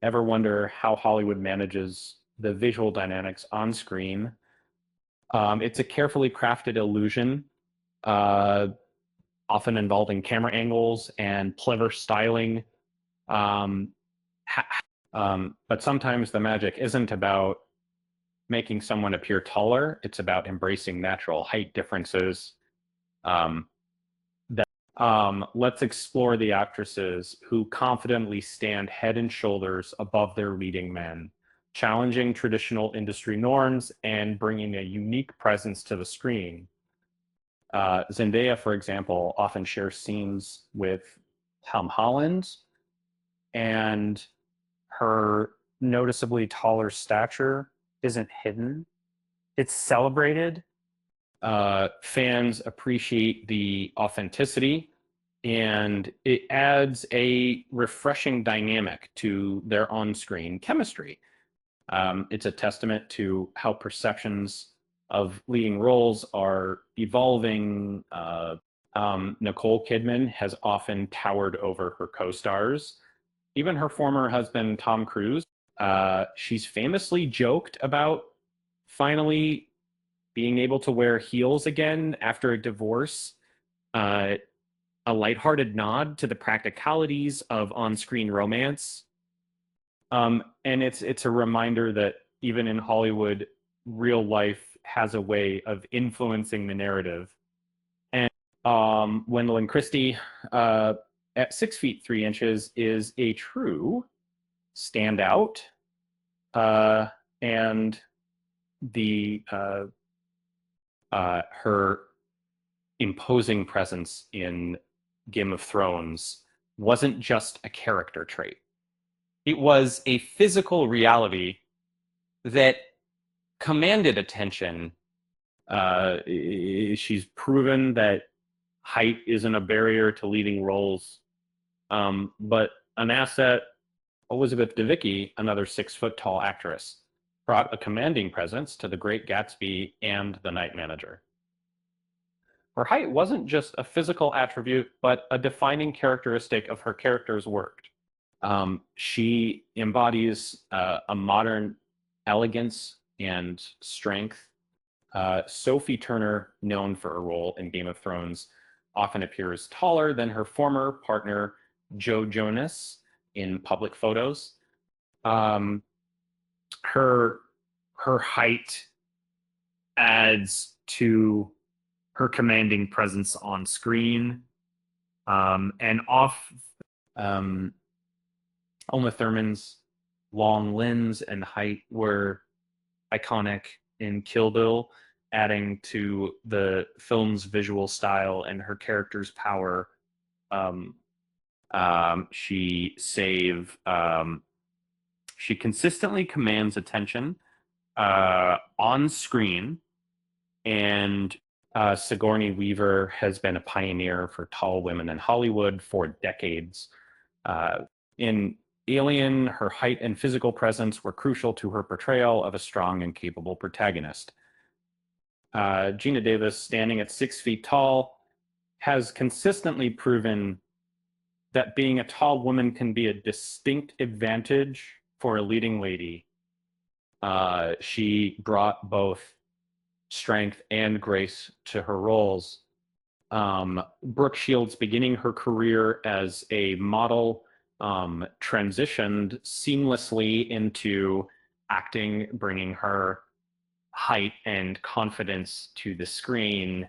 Ever wonder how Hollywood manages the visual dynamics on screen? It's a carefully crafted illusion, uh, often involving camera angles and clever styling. Um, but sometimes the magic isn't about making someone appear taller, it's about embracing natural height differences. Um, let's explore the actresses who confidently stand head and shoulders above their leading men, challenging traditional industry norms and bringing a unique presence to the screen. Zendaya, for example, often shares scenes with Tom Holland, and her noticeably taller stature isn't hidden. It's celebrated. Fans appreciate the authenticity, and it adds a refreshing dynamic to their on screen chemistry. It's a testament to how perceptions of leading roles are evolving. Nicole Kidman has often towered over her co stars. Even her former husband, Tom Cruise, she's famously joked about finally being able to wear heels again after a divorce, uh, a lighthearted nod to the practicalities of on-screen romance. And it's a reminder that even in Hollywood, real life has a way of influencing the narrative. And Gwendolyn Christie, at 6 feet 3 inches, is a true standout. Uh, and the her imposing presence in Game of Thrones wasn't just a character trait. It was a physical reality that commanded attention. She's proven that height isn't a barrier to leading roles, but an asset. Elizabeth Debicki, another 6 foot tall actress, brought a commanding presence to The Great Gatsby and The Night Manager. Her height wasn't just a physical attribute, but a defining characteristic of her character's work. She embodies a modern elegance and strength. Sophie Turner, known for her role in Game of Thrones, often appears taller than her former partner, Joe Jonas, in public photos. Um, her her height adds to her commanding presence on screen, and off. Um, Uma Thurman's long lens and height were iconic in Kill Bill, adding to the film's visual style and her character's power. Um, she save she consistently commands attention on screen, and Sigourney Weaver has been a pioneer for tall women in Hollywood for decades. In Alien, her height and physical presence were crucial to her portrayal of a strong and capable protagonist. Gina Davis, standing at 6 feet tall, has consistently proven that being a tall woman can be a distinct advantage for a leading lady. She brought both strength and grace to her roles. Brooke Shields, beginning her career as a model, transitioned seamlessly into acting, bringing her height and confidence to the screen.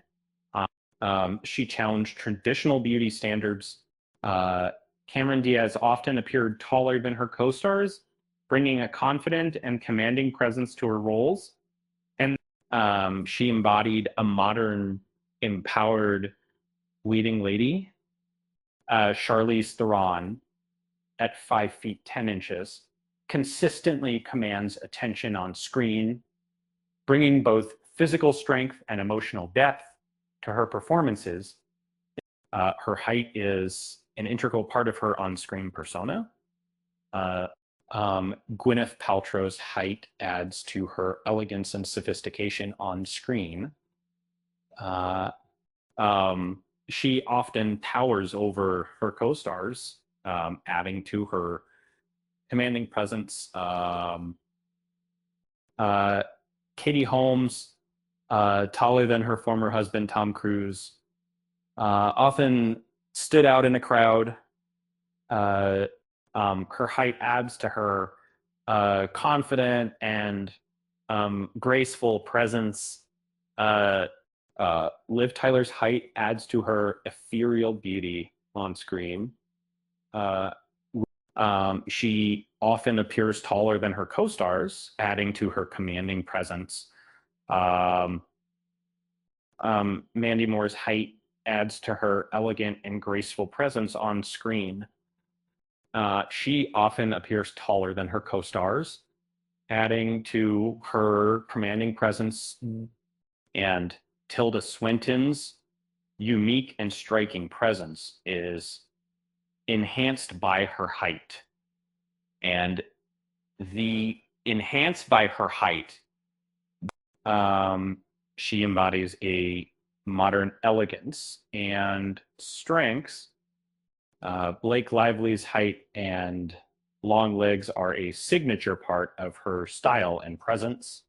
She challenged traditional beauty standards. Uh, Cameron Diaz often appeared taller than her co stars, bringing a confident and commanding presence to her roles. And she embodied a modern, empowered leading lady. Charlize Theron, at 5 feet 10 inches, consistently commands attention on screen, bringing both physical strength and emotional depth to her performances. Her height is an integral part of her on screen persona. Uh, Gwyneth Paltrow's height adds to her elegance and sophistication on screen. Uh, she often towers over her co stars, adding to her commanding presence. Katie Holmes, taller than her former husband, Tom Cruise, often stood out in a crowd. Her height adds to her confident and graceful presence. Liv Tyler's height adds to her ethereal beauty on screen. She often appears taller than her co-stars, adding to her commanding presence. Mandy Moore's height adds to her elegant and graceful presence on screen. She often appears taller than her co-stars, adding to her commanding presence. And Tilda Swinton's unique and striking presence is enhanced by her height. And the enhanced by her height, she embodies a modern elegance and strengths. Blake Lively's height and long legs are a signature part of her style and presence.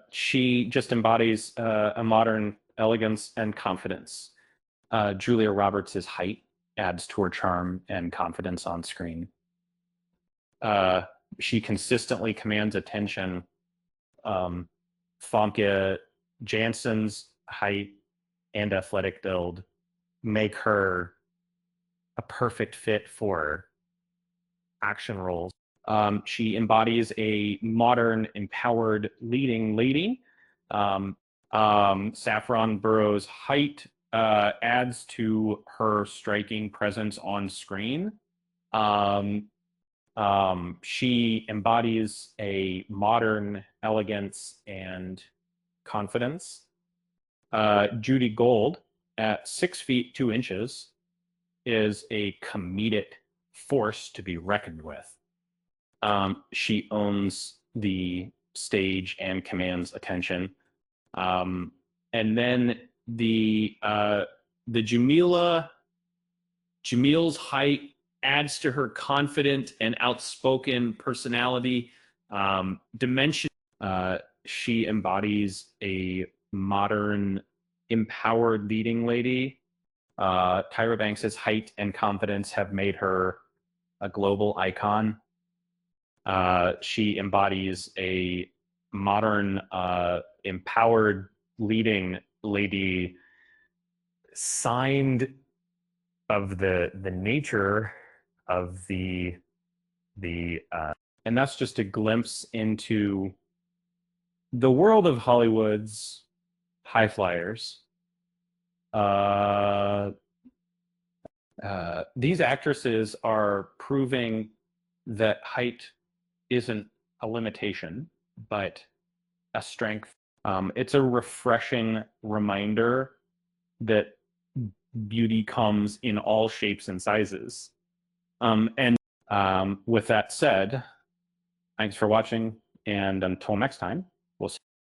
She just embodies a modern elegance and confidence. Julia Roberts' height adds to her charm and confidence on screen. She consistently commands attention. Famke Janssen's height and athletic build make her a perfect fit for action roles. She embodies a modern, empowered leading lady. Saffron Burrows' height adds to her striking presence on screen. She embodies a modern elegance and confidence. Judy Gold, at 6 feet 2 inches, is a comedic force to be reckoned with. She owns the stage and commands attention. And then the Jamil's height adds to her confident and outspoken personality. Dimension. She embodies a modern, empowered leading lady. Tyra Banks' height and confidence have made her a global icon. She embodies a modern, empowered leading lady, signed of the nature of the and that's just a glimpse into the world of Hollywood's high flyers. These actresses are proving that height isn't a limitation, but a strength. It's a refreshing reminder that beauty comes in all shapes and sizes. And with that said, thanks for watching, and until next time.